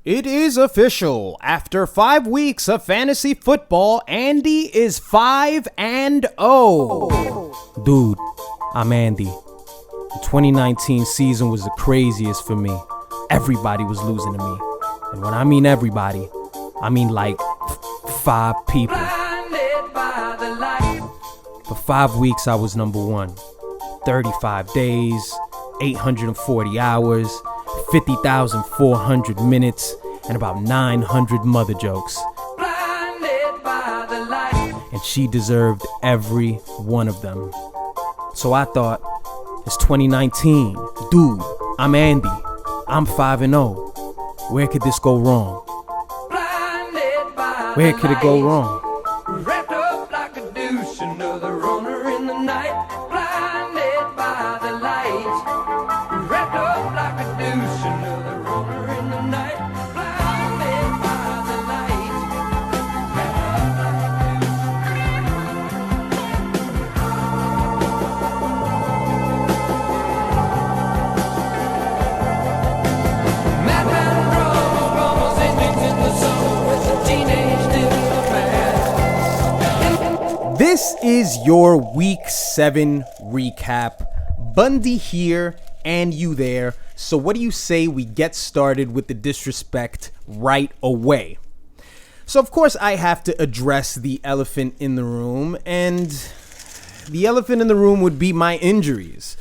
It is official. After 5 weeks of fantasy football, Andy is 5 and 0. Dude, I'm Andy. The 2019 season was the craziest for me. Everybody was losing to me. And when I mean everybody, I mean like 5 people. For 5 weeks, I was number 1. 35 days, 840 hours, 50,400 minutes, and about 900 mother jokes. And she deserved every one of them. So I thought, it's 2019. Dude, I'm Andy. I'm 5 and 0. Where could this go wrong? Where could it go wrong? Wrapped up like a douche, another runner in the night, blinded by the lights. Wrapped up like a douche, another runner in the night, blinded by the lights. Madman drums, rumbles, inmates in the summer with a teenage diplomat. This is your Week 7 recap. Bundy here and you there. So what do you say we get started with the disrespect right away? So of course I have to address the elephant in the room, and the elephant in the room would be my injuries.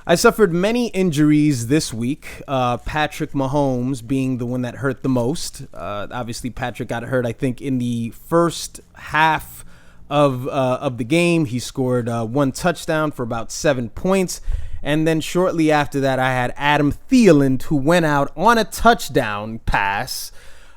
I suffered many injuries this week, Patrick Mahomes being the one that hurt the most. Obviously Patrick got hurt, I think, in the first half of the game. He scored 1 touchdown for about 7 points. And then shortly after that, I had Adam Thielen, who went out on a touchdown pass,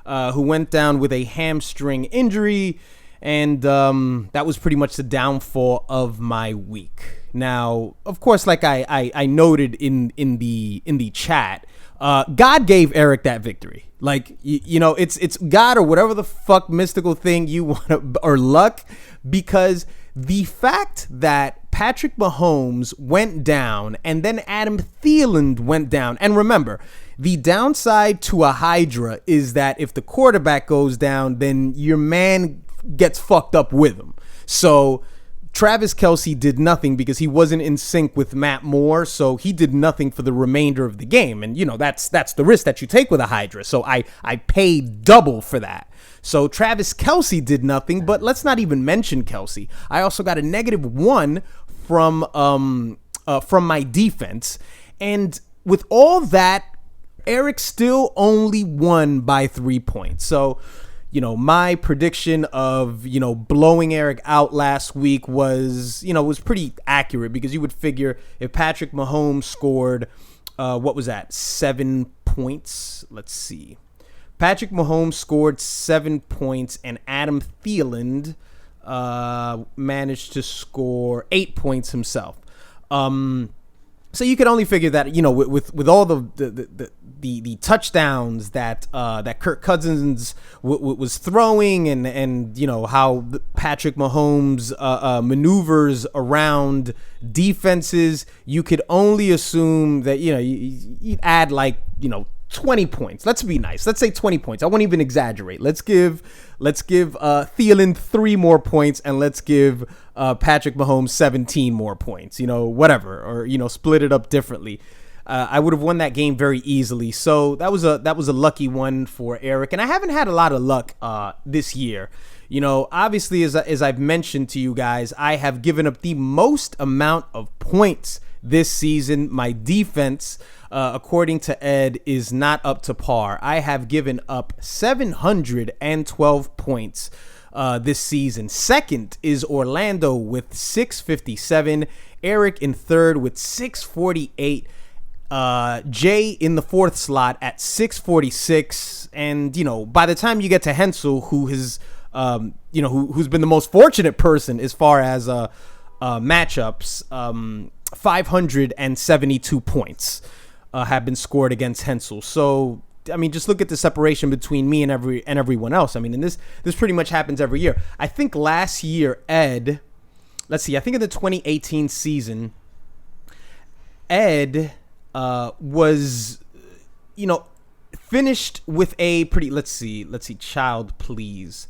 who went down with a hamstring injury. And that was pretty much the downfall of my week. Now, of course, like I noted in the chat, God gave Eric that victory. Like, it's God or whatever the fuck mystical thing you want to, or luck, because the fact that Patrick Mahomes went down and then Adam Thielen went down. And remember, the downside to a Hydra is that if the quarterback goes down, then your man gets fucked up with him. So Travis Kelce did nothing because he wasn't in sync with Matt Moore, so he did nothing for the remainder of the game. And, that's the risk that you take with a Hydra. So I paid double for that. So Travis Kelce did nothing, but let's not even mention Kelce. I also got a -1 from my defense. And with all that, Eric still only won by 3 points. So, my prediction of, blowing Eric out last week was pretty accurate, because you would figure if Patrick Mahomes scored, 7 points? Let's see. Patrick Mahomes scored 7 points, and Adam Thielen managed to score 8 points himself. So you could only figure that, with all the touchdowns that Kirk Cousins was throwing, and how Patrick Mahomes maneuvers around defenses, you could only assume that you'd add 20 points. Let's be nice. Let's say 20 points. I won't even exaggerate. Let's give Thielen 3 more points, and let's give Patrick Mahomes 17 more points. Whatever, or split it up differently. I would have won that game very easily. So that was a lucky one for Eric, and I haven't had a lot of luck this year. Obviously, as I've mentioned to you guys, I have given up the most amount of points this season. My defense, according to Ed, is not up to par. I have given up 712 points this season. Second is Orlando with 657. Eric in third with 648. Jay in the fourth slot at 646. And, by the time you get to Hensel, who has, who's been the most fortunate person as far as matchups, 572 points have been scored against Hensel. So, just look at the separation between me and everyone else. And this pretty much happens every year. I think last year, Ed, let's see, I think in the 2018 season, Ed was, finished with a pretty. Let's see. Child, please.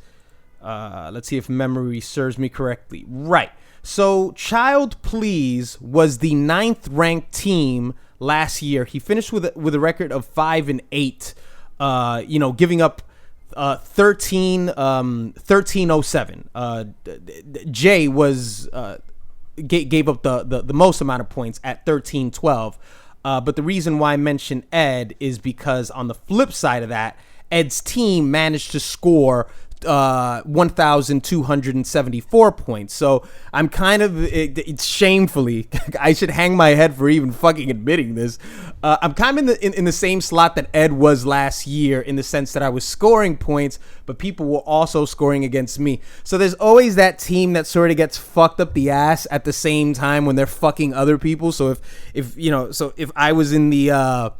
Let's see if memory serves me correctly. Right. So Child Please was the 9th ranked team last year. He finished with a record of 5-8. Giving up 1307. Jay was gave up the most amount of points at 1312. But the reason why I mentioned Ed is because on the flip side of that, Ed's team managed to score 1,274 points. So I'm kind of, it's shamefully, I should hang my head for even fucking admitting this. I'm kind of in the same slot that Ed was last year, in the sense that I was scoring points, but people were also scoring against me. So there's always that team that sort of gets fucked up the ass at the same time when they're fucking other people. So if I was in the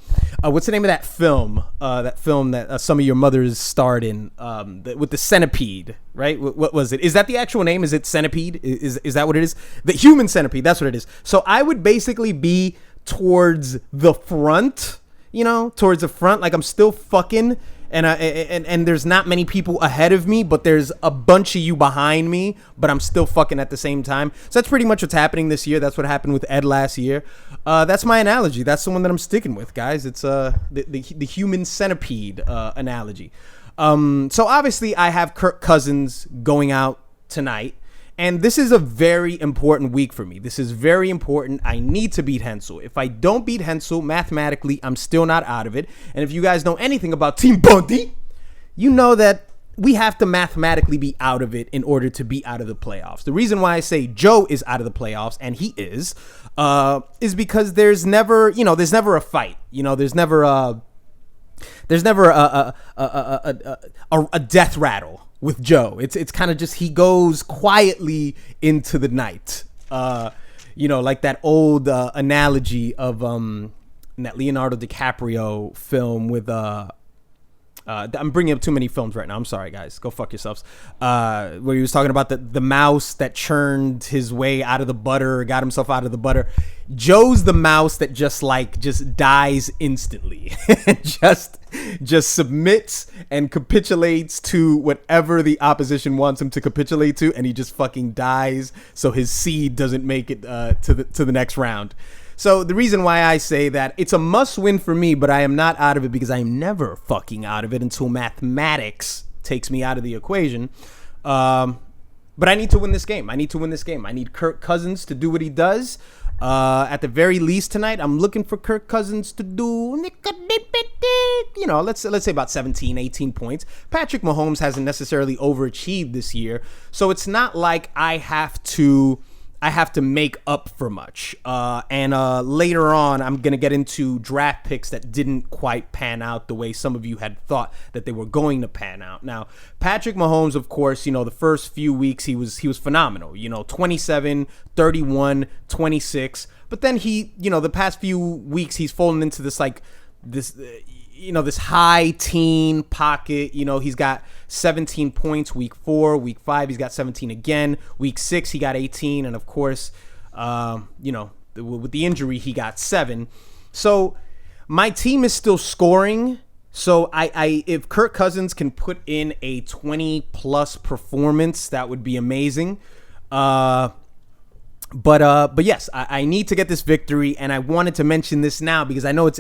what's the name of that film? That film that some of your mothers starred in, with the centipede, right? What was it? Is that the actual name? Is it Centipede? Is that what it is? The Human Centipede. That's what it is. So I would basically be towards the front, like I'm still fucking, and there's not many people ahead of me, but there's a bunch of you behind me, but I'm still fucking at the same time. So that's pretty much what's happening this year. That's what happened with Ed last year. That's my analogy. That's the one that I'm sticking with, guys. It's the Human Centipede analogy. So obviously I have Kirk Cousins going out tonight, and this is a very important week for me. This is very important. I need to beat Hensel. If I don't beat Hensel, mathematically, I'm still not out of it. And if you guys know anything about Team Bundy, you know that we have to mathematically be out of it in order to be out of the playoffs. The reason why I say Joe is out of the playoffs, and he is because there's never a fight. There's never a death rattle with Joe. It's kind of just, he goes quietly into the night. Like that old analogy of that Leonardo DiCaprio film with I'm bringing up too many films right now. I'm sorry, guys. Go fuck yourselves. Where he was talking about the mouse that churned his way out of the butter, got himself out of the butter. Joe's the mouse that just dies instantly. just submits and capitulates to whatever the opposition wants him to capitulate to, and he just fucking dies so his seed doesn't make it to the next round. So the reason why I say that it's a must win for me, but I am not out of it because I'm never fucking out of it until mathematics takes me out of the equation. But I need to win this game. I need Kirk Cousins to do what he does. At the very least tonight, I'm looking for Kirk Cousins to do, let's say about 17, 18 points. Patrick Mahomes hasn't necessarily overachieved this year, so it's not like I have to make up for much. And later on, I'm going to get into draft picks that didn't quite pan out the way some of you had thought that they were going to pan out. Now, Patrick Mahomes, of course, the first few weeks he was phenomenal. 27, 31, 26. But then the past few weeks he's fallen into this this high teen pocket. He's got 17 points week 4, week 5 he's got 17 again, week 6 he got 18, and of course with the injury he got 7. So my team is still scoring. So I if Kirk Cousins can put in a 20 plus performance, that would be amazing. But yes, I need to get this victory, and I wanted to mention this now because I know it's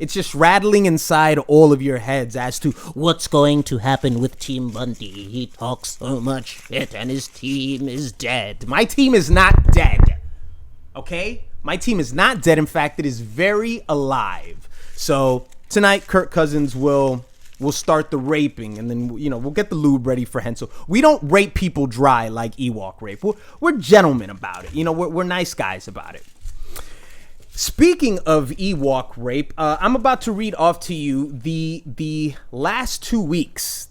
just rattling inside all of your heads as to what's going to happen with Team Bundy. He talks so much shit, and his team is dead. My team is not dead. Okay, my team is not dead. In fact, it is very alive. So tonight, Kirk Cousins will start the raping, and then we'll get the lube ready for Hensel. We don't rape people dry like Ewok rape. We're gentlemen about it. We're nice guys about it. Speaking of Ewok rape, I'm about to read off to you the last 2 weeks,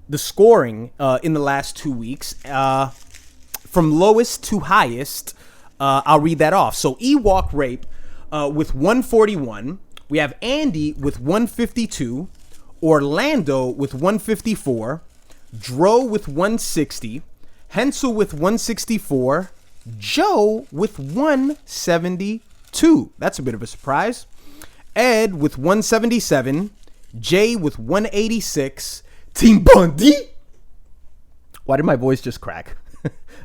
the scoring in the last 2 weeks, from lowest to highest. I'll read that off. So Ewok rape with 141. We have Andy with 152. Orlando with 154, Dro with 160, Hensel with 164, Joe with 172. That's a bit of a surprise. Ed with 177, Jay with 186, Team Bundy. Why did my voice just crack?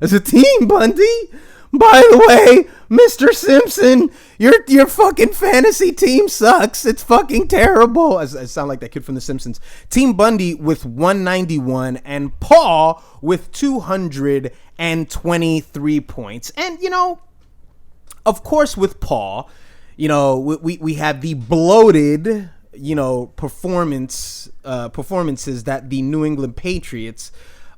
As a Team Bundy? By the way, Mr. Simpson, your fucking fantasy team sucks. It's fucking terrible. I sound like that kid from The Simpsons. Team Bundy with 191 and Paul with 223 points. And, of course, with Paul, we have the bloated, performances that the New England Patriots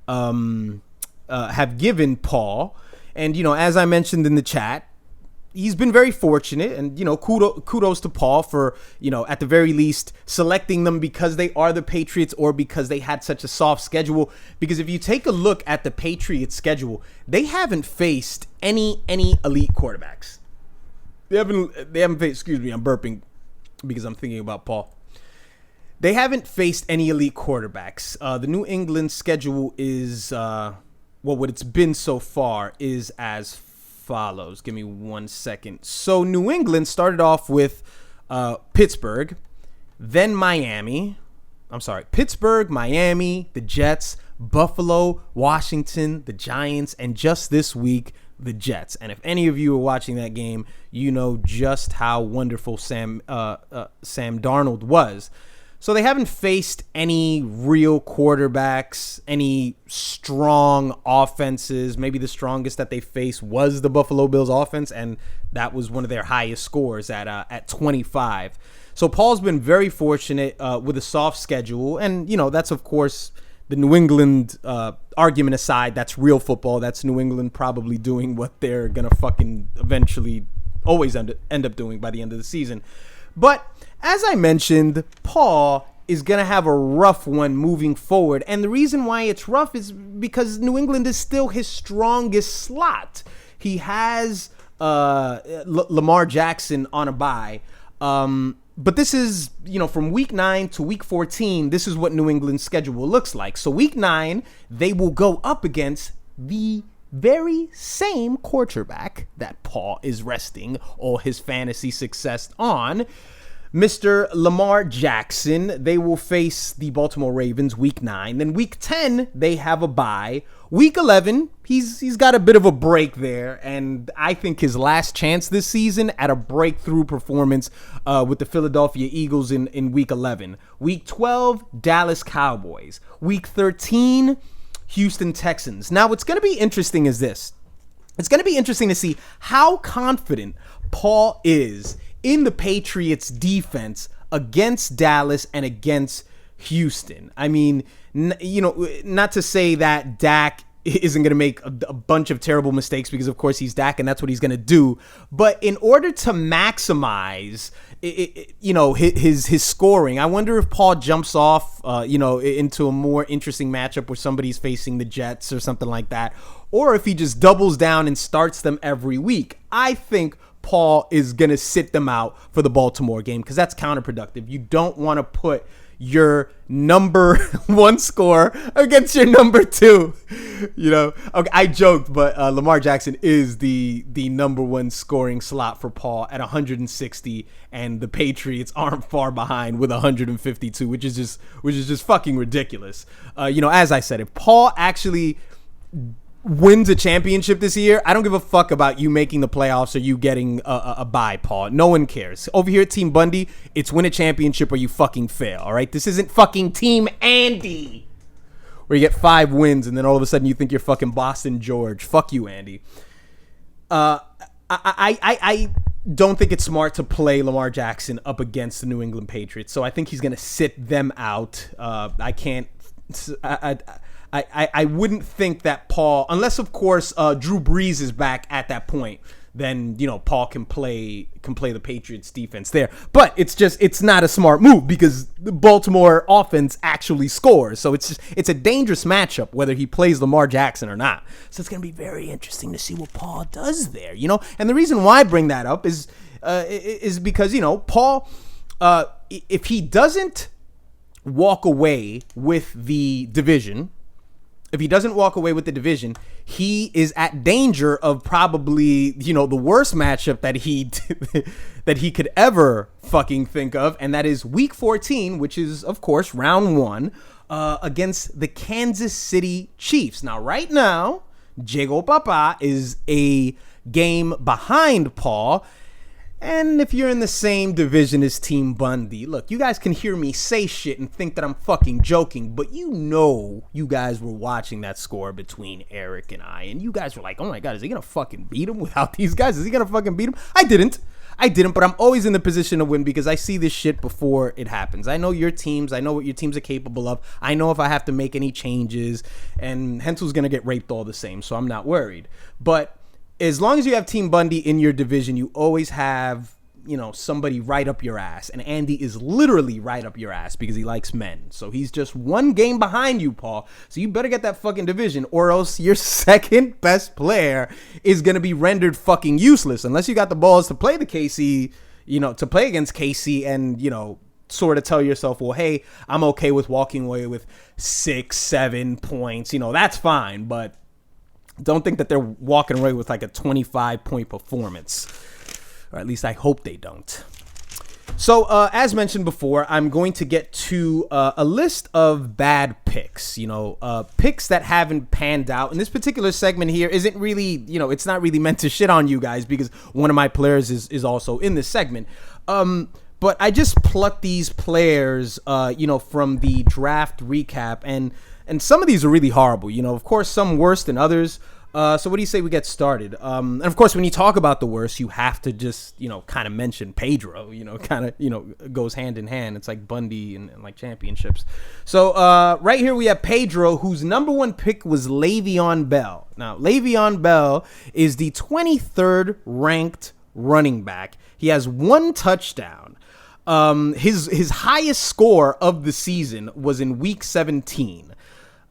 have given Paul. And, as I mentioned in the chat, he's been very fortunate, and, kudos to Paul for, at the very least selecting them because they are the Patriots or because they had such a soft schedule. Because if you take a look at the Patriots schedule, they haven't faced any elite quarterbacks. They haven't faced, excuse me, I'm burping because I'm thinking about Paul. They haven't faced any elite quarterbacks. The New England schedule is, what it's been so far is as follows. Give me 1 second. So New England started off with Pittsburgh, then Miami. I'm sorry, Pittsburgh, Miami, the Jets, Buffalo, Washington, the Giants, and just this week, the Jets. And if any of you are watching that game, you know just how wonderful Sam Darnold was. So they haven't faced any real quarterbacks, any strong offenses. Maybe the strongest that they faced was the Buffalo Bills offense, and that was one of their highest scores at 25. So Paul's been very fortunate with a soft schedule, and that's of course the New England argument aside. That's real football. That's New England probably doing what they're gonna fucking eventually always end up doing by the end of the season. But as I mentioned, Paul is going to have a rough one moving forward. And the reason why it's rough is because New England is still his strongest slot. He has Lamar Jackson on a bye. But this is, from week 9 to week 14, this is what New England's schedule looks like. So week 9, they will go up against the very same quarterback that Paul is resting all his fantasy success on, Mr. Lamar Jackson. They will face the Baltimore Ravens week 9. Then week 10, they have a bye. Week 11, he's got a bit of a break there, and I think his last chance this season at a breakthrough performance with the Philadelphia Eagles in week 11. Week 12, Dallas Cowboys. Week 13, Houston Texans. Now, what's going to be interesting is this. It's going to be interesting to see how confident Paul is in the Patriots defense against Dallas and against Houston. I mean, not to say that Dak isn't going to make a bunch of terrible mistakes, because of course he's Dak and that's what he's going to do. But in order to maximize, his scoring, I wonder if Paul jumps off, into a more interesting matchup where somebody's facing the Jets or something like that, or if he just doubles down and starts them every week. I think Paul is going to sit them out for the Baltimore game because that's counterproductive. You don't want to put your number 1 scorer against your number 2. Okay, I joked, but Lamar Jackson is the number 1 scoring slot for Paul at 160, and the Patriots aren't far behind with 152, which is just fucking ridiculous. As I said, if Paul actually wins a championship this year, I don't give a fuck about you making the playoffs or you getting a bye, Paul. No one cares. Over here at Team Bundy, it's win a championship or you fucking fail, all right? This isn't fucking Team Andy, where you get 5 wins and then all of a sudden you think you're fucking Boston George. Fuck you, Andy. I don't think it's smart to play Lamar Jackson up against the New England Patriots, so I think he's going to sit them out. I wouldn't think that Paul, unless of course Drew Brees is back at that point, then Paul can play the Patriots defense there. But it's not a smart move because the Baltimore offense actually scores. So it's a dangerous matchup whether he plays Lamar Jackson or not. So it's gonna be very interesting to see what Paul does there. And the reason why I bring that up is because Paul, if he doesn't walk away with the division, if he doesn't walk away with the division, he is at danger of probably, the worst matchup that he that he could ever fucking think of, and that is Week 14, which is, of course, round 1, against the Kansas City Chiefs. Now, right now, Diego Papa is a game behind Paul. And if you're in the same division as Team Bundy, look, you guys can hear me say shit and think that I'm fucking joking, but you guys were watching that score between Eric and I, and you guys were like, oh my God, is he gonna fucking beat him without these guys? Is he gonna fucking beat him? I didn't, but I'm always in the position to win because I see this shit before it happens. I know your teams. I know what your teams are capable of. I know if I have to make any changes, and Hensel's gonna get raped all the same, so I'm not worried. But as long as you have Team Bundy in your division, you always have, somebody right up your ass. And Andy is literally right up your ass because he likes men. So he's just one game behind you, Paul. So you better get that fucking division, or else your second best player is going to be rendered fucking useless. Unless you got the balls to play the KC, to play against KC and, sort of tell yourself, well, hey, I'm okay with walking away with 6-7 points. That's fine. But don't think that they're walking away with like a 25-point performance, or at least I hope they don't. So as mentioned before, I'm going to get to a list of bad picks, picks that haven't panned out. And this particular segment here isn't really, it's not really meant to shit on you guys because one of my players is also in this segment. But I just plucked these players, from the draft recap, and some of these are really horrible, of course, some worse than others. So what do you say we get started? And of course, when you talk about the worst, you have to just, kind of mention Pedro, goes hand in hand. It's like Bundy and like championships. So right here we have Pedro, whose number 1 pick was Le'Veon Bell. Now, Le'Veon Bell is the 23rd ranked running back. He has 1 touchdown. His highest score of the season was in week 17.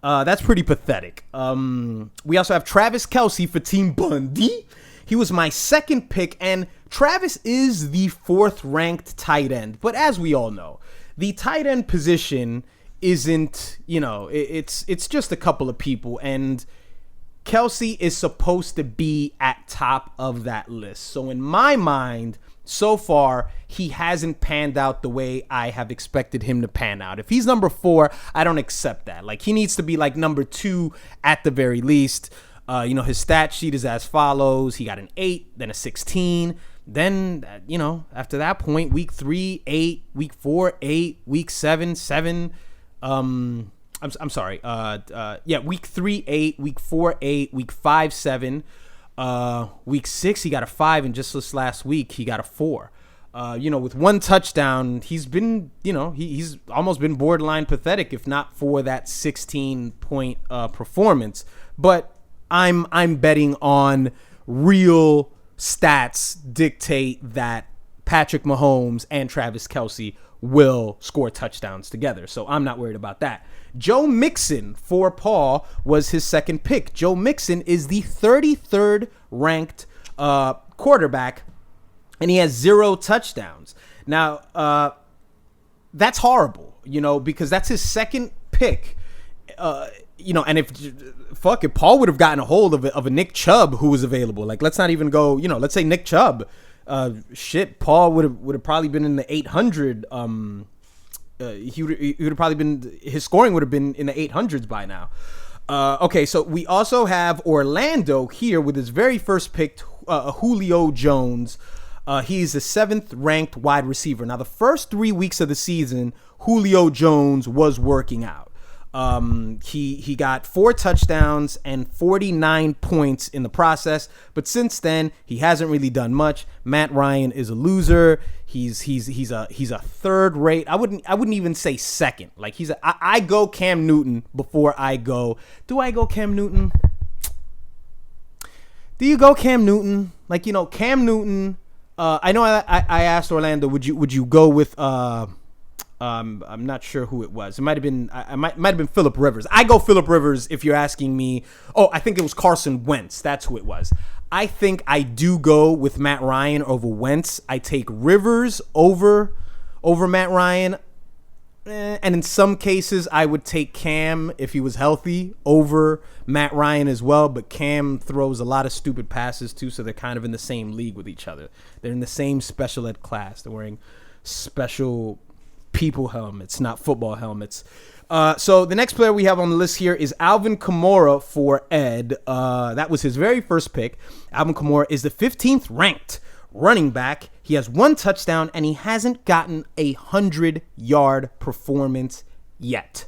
That's pretty pathetic. We also have Travis Kelce for Team Bundy. He was my second pick, and Travis is the 4th ranked tight end. But as we all know, the tight end position isn't, it's just a couple of people, and Kelce is supposed to be at top of that list. So in my mind, so far, he hasn't panned out the way I have expected him to pan out. If he's number 4, I don't accept that. Like, he needs to be like number 2 at the very least. His stat sheet is as follows. He got an 8, then a 16. Then, after that point, week 3, 8, week 4, 8, week 7, 7. I'm sorry. Week 3, 8, week 4, 8, week 5, 7. Week 6, he got a 5, and just this last week, he got a 4. With 1 touchdown, he's been, he's almost been borderline pathetic, if not for that 16-point performance. But I'm betting on real stats dictate that Patrick Mahomes and Travis Kelce will score touchdowns together. So I'm not worried about that. Joe Mixon for Paul was his second pick. Joe Mixon is the 33rd ranked quarterback, and he has 0 touchdowns. Now, that's horrible, because that's his second pick. And if Paul would have gotten a hold of a Nick Chubb who was available. Like, let's not even go, let's say Nick Chubb. Paul would have probably been in the 800. He would have probably been, his scoring would have been in the 800s by now. Okay, so we also have Orlando here with his very first pick, Julio Jones. He's the 7th ranked wide receiver. Now, the first 3 weeks of the season, Julio Jones was working out. He got 4 touchdowns and 49 points in the process, but since then he hasn't really done much. Matt Ryan is a loser. He's a third rate. I wouldn't even say second. Like, I go Cam Newton before I go. Do I go Cam Newton? Do you go Cam Newton? Like, Cam Newton. I know I asked Orlando, would you go with I'm not sure who it was. It might have been might have been Phillip Rivers. I go Phillip Rivers if you're asking me. Oh, I think it was Carson Wentz. That's who it was. I think I do go with Matt Ryan over Wentz. I take Rivers over Matt Ryan. And in some cases, I would take Cam if he was healthy over Matt Ryan as well. But Cam throws a lot of stupid passes too, so they're kind of in the same league with each other. They're in the same special ed class. They're wearing special people helmets, not football helmets. So the next player we have on the list here is Alvin Kamara for Ed. That was his very first pick. Alvin Kamara is the 15th ranked running back. He has 1 touchdown, and he hasn't gotten a 100-yard performance yet.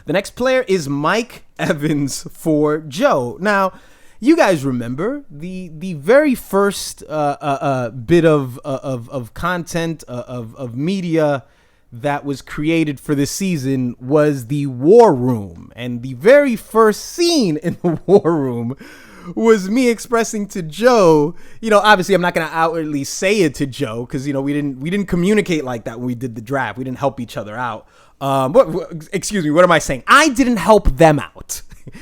The next player is Mike Evans for Joe. Now, you guys remember the very first bit of content of media that was created for this season was the War Room, and the very first scene in the War Room was me expressing to Joe, obviously I'm not going to outwardly say it to Joe because, we didn't communicate like that when we did the draft. We didn't help each other out. Excuse me, what am I saying? I didn't help them out.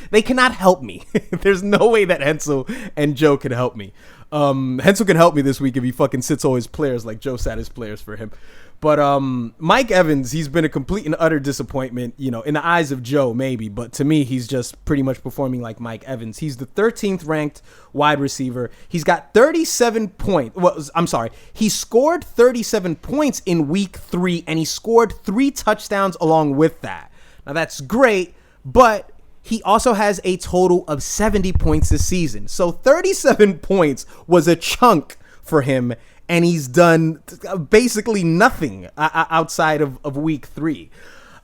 They cannot help me. There's no way that Hensel and Joe can help me. Hensel can help me this week if he fucking sits all his players like Joe sat his players for him. But Mike Evans, he's been a complete and utter disappointment, in the eyes of Joe, maybe. But to me, he's just pretty much performing like Mike Evans. He's the 13th ranked wide receiver. He's got 37 points. Well, I'm sorry. He scored 37 points in week 3, and he scored 3 touchdowns along with that. Now, that's great, but he also has a total of 70 points this season. So 37 points was a chunk for him. And he's done basically nothing outside of week 3.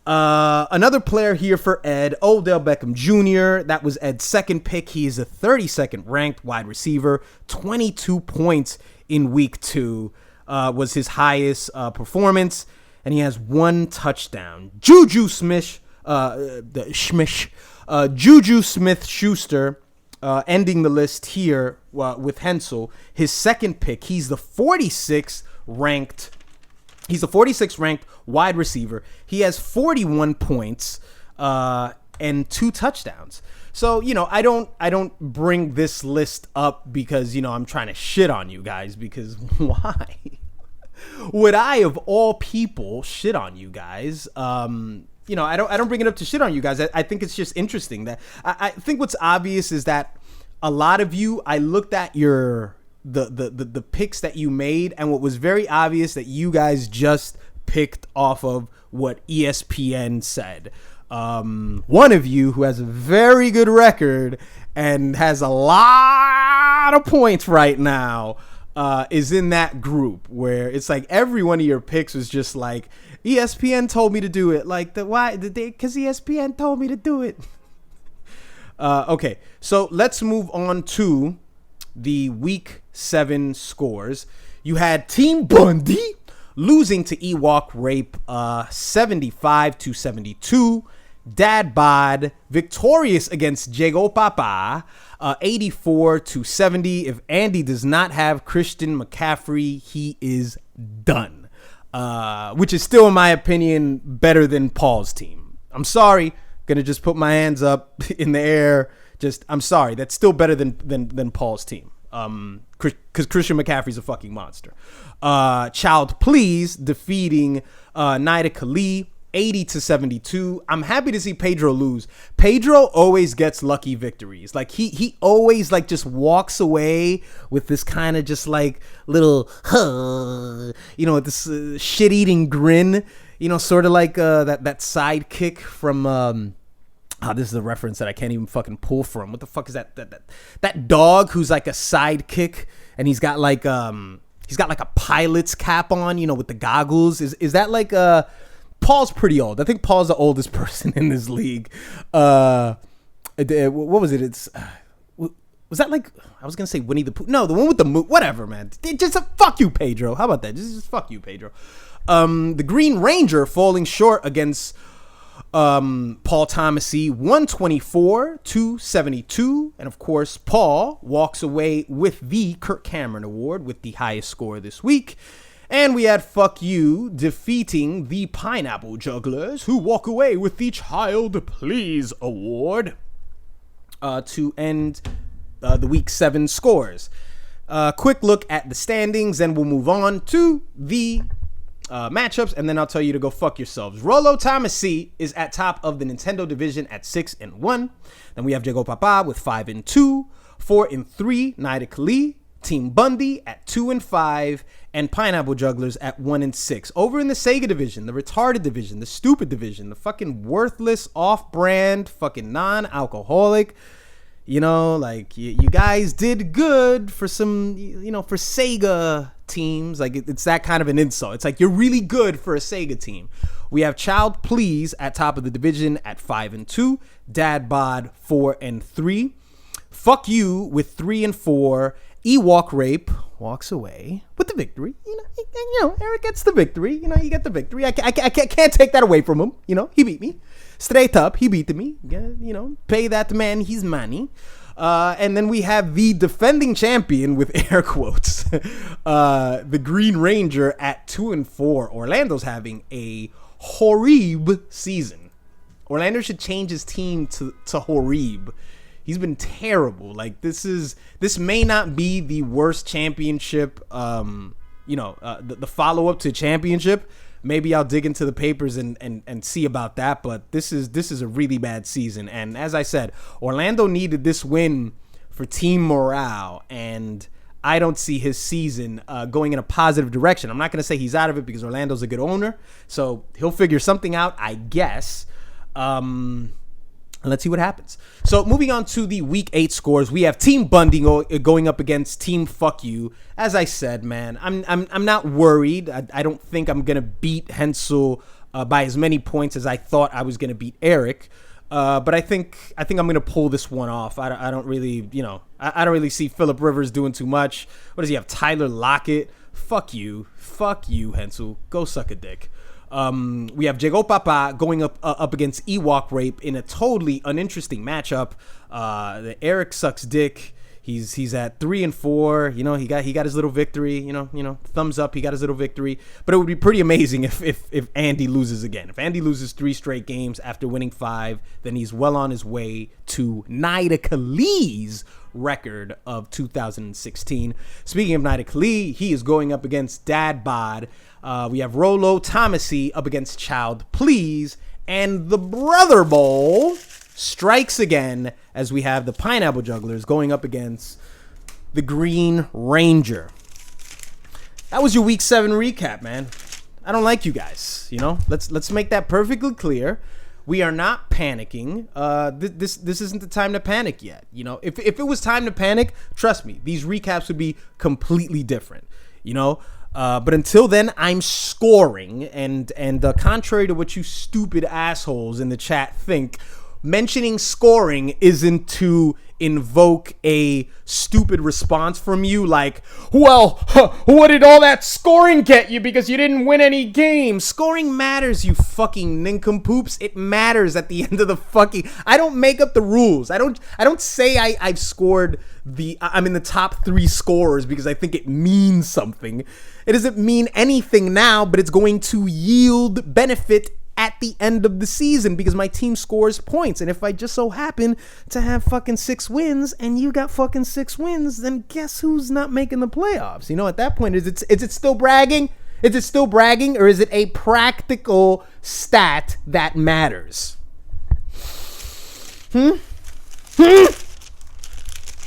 Another player here for Ed, Odell Beckham Jr. That was Ed's second pick. He is a 32nd ranked wide receiver. 22 points in week 2 was his highest performance. And he has 1 touchdown. Juju Smith-Schuster. Ending the list here with Hensel, his second pick. He's the 46th ranked. He's the 46th ranked wide receiver. He has 41 points and 2 touchdowns. So I don't bring this list up because I'm trying to shit on you guys, because why would I of all people shit on you guys? I don't bring it up to shit on you guys. I think it's just interesting that I think what's obvious is that a lot of you, I looked at the picks that you made, and what was very obvious that you guys just picked off of what ESPN said. One of you who has a very good record and has a lot of points right now is in that group where it's like every one of your picks was just like, ESPN told me to do it. Like, because ESPN told me to do it. Okay, so let's move on to the week 7 scores. You had Team Bundy losing to Ewok Rape 75-72. Dad Bod victorious against Jago Papa 84-70. If Andy does not have Christian McCaffrey, he is done. Which is still, in my opinion, better than Paul's team. I'm sorry. Gonna just put my hands up in the air. I'm sorry. That's still better than Paul's team. Because Christian McCaffrey's a fucking monster. Child Please defeating Nida Kali 80-72. I'm happy to see Pedro lose. Pedro always gets lucky victories. Like he always just walks away with this kind of just like little, this shit-eating grin. Sort of like that sidekick from. This is a reference that I can't even fucking pull from. What the fuck is that? That dog who's like a sidekick, and he's got like a pilot's cap on, with the goggles. Is that like Paul's pretty old. I think Paul's the oldest person in this league. What was it? Was that like, I was gonna say Winnie the Pooh? No, the one with the whatever, man. Just fuck you, Pedro. How about that? Just fuck you, Pedro. The Green Ranger falling short against Paul Thomasy 124-72, and of course Paul walks away with the Kirk Cameron Award with the highest score this week. And we had Fuck You defeating the Pineapple Jugglers, who walk away with the Child Please Award to end the week 7 scores. Quick look at the standings, and we'll move on to the matchups, and then I'll tell you to go fuck yourselves. Rollo Tomassi is at top of the Nintendo division at 6-1. Then we have Diego Papa with 5-2, 4-3. Nida Kali, Team Bundy at 2-5, and Pineapple Jugglers at 1-6. Over in the Sega division, the retarded division, the stupid division, the fucking worthless, off-brand, fucking non-alcoholic. You know, like, you guys did good for some, for Sega teams. Like, it's that kind of an insult. It's like, you're really good for a Sega team. We have Child Please at top of the division at 5-2. Dad Bod 4-3. Fuck You with 3-4. Ewok Rape walks away with the victory. Eric gets the victory. You get the victory. I can't take that away from him. He beat me. Straight up, he beat me. Pay that man his money. And then we have the defending champion with air quotes, the Green Ranger at 2-4. Orlando's having a horrible season. Orlando should change his team to horrible. He's been terrible. Like, this may not be the worst championship, the follow-up to championship. Maybe I'll dig into the papers and see about that, but this is a really bad season. And as I said, Orlando needed this win for team morale, and I don't see his season going in a positive direction. I'm not going to say he's out of it because Orlando's a good owner, so he'll figure something out, I guess. Let's see what happens. So moving on to the Week 8 scores, we have Team Bundy going up against Team Fuck You. As I said, man, I'm not worried. I don't think I'm gonna beat Hensel by as many points as I thought I was gonna beat Eric. But I think I'm gonna pull this one off. I don't really, I don't really see Phillip Rivers doing too much. What does he have? Tyler Lockett. Fuck you, Hensel. Go suck a dick. We have Diego Papa going up against Ewok Rape in a totally uninteresting matchup. Eric sucks dick. He's at 3-4. He got his little victory. Thumbs up. He got his little victory. But it would be pretty amazing if Andy loses again. If Andy loses 3 straight games after winning 5, then he's well on his way to Nida Kali's record of 2016. Speaking of Nida Kali, he is going up against Dad Bod. We have Rollo Tomassi up against Child Please, and the Brother Bowl strikes again as we have the Pineapple Jugglers going up against the Green Ranger. That was your Week 7 recap, man. I don't like you guys. Let's make that perfectly clear. We are not panicking. This isn't the time to panic yet. If it was time to panic, trust me, these recaps would be completely different. But until then, I'm scoring, and contrary to what you stupid assholes in the chat think, mentioning scoring isn't to invoke a stupid response from you like, well, what did all that scoring get you because you didn't win any games? Scoring matters, you fucking nincompoops. It matters at the end of the fucking... I don't make up the rules. I don't say I've scored I'm in the top 3 scorers because I think it means something. It doesn't mean anything now, but it's going to yield benefit at the end of the season because my team scores points. And if I just so happen to have fucking 6 wins and you got fucking 6 wins, then guess who's not making the playoffs? At that point, is it still bragging? Is it still bragging, or is it a practical stat that matters? All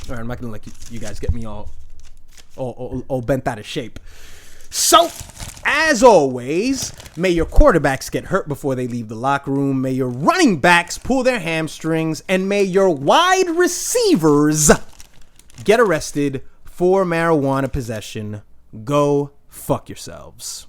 right, I'm not gonna let you guys get me all bent out of shape. So, as always, may your quarterbacks get hurt before they leave the locker room. May your running backs pull their hamstrings. And may your wide receivers get arrested for marijuana possession. Go fuck yourselves.